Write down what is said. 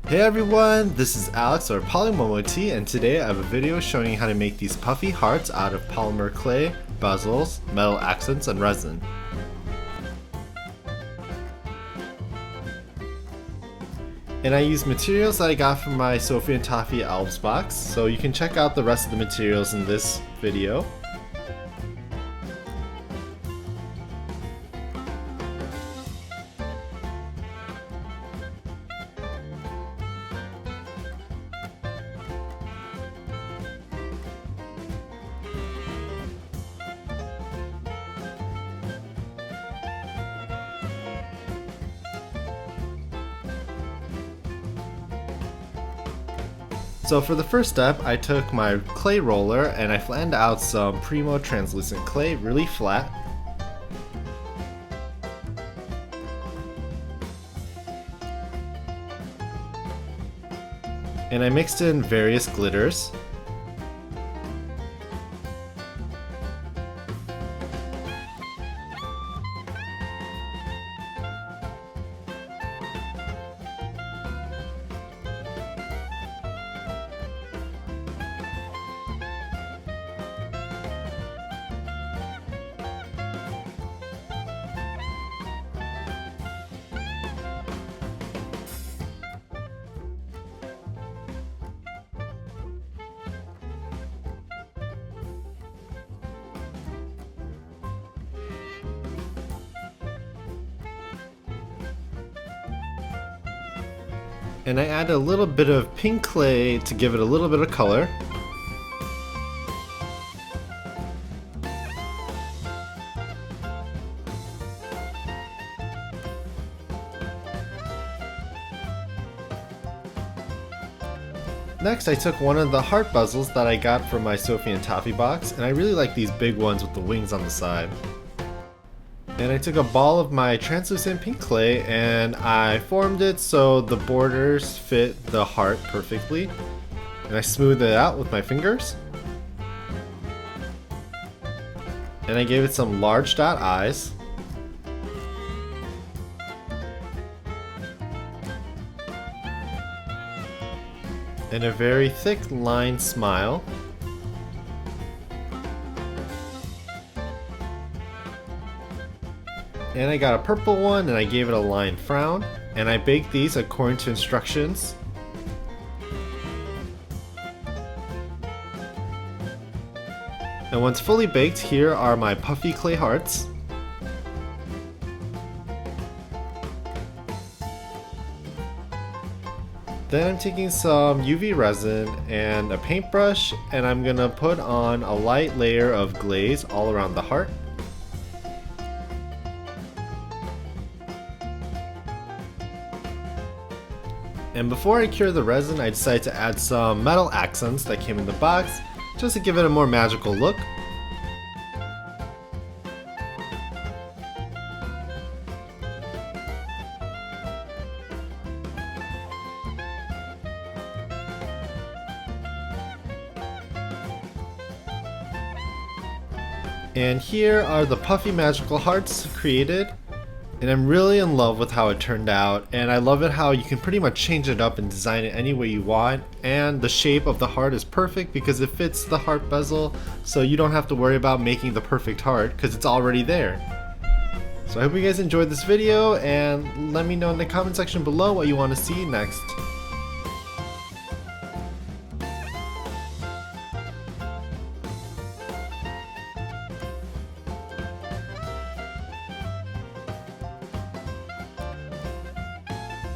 Hey everyone, this is Alex or PolymomoTea, and today I have a video showing you how to make these puffy hearts out of polymer clay, bezels, metal accents, and resin. And I use materials that I got from my Sophie and Toffee Elves box, so you can check out the rest of the materials in this video. So for the first step, I took my clay roller and I flattened out some Primo translucent clay really flat. And I mixed in various glitters. And I add a little bit of pink clay to give it a little bit of color. Next, I took one of the heart bezels that I got from my Sophie and Toffee box, and I really like these big ones with the wings on the side. And I took a ball of my translucent pink clay and I formed it so the borders fit the heart perfectly. And I smoothed it out with my fingers. And I gave it some large dot eyes. And a very thick line smile. And I got a purple one and I gave it a line frown, and I baked these according to instructions. And once fully baked, here are my puffy clay hearts. Then I'm taking some UV resin and a paintbrush, and I'm gonna put on a light layer of glaze all around the heart. And before I cure the resin, I decided to add some metal accents that came in the box, just to give it a more magical look. And here are the puffy magical hearts created. And I'm really in love with how it turned out, and I love it how you can pretty much change it up and design it any way you want, and the shape of the heart is perfect because it fits the heart bezel, so you don't have to worry about making the perfect heart because it's already there. So I hope you guys enjoyed this video, and let me know in the comment section below what you want to see next.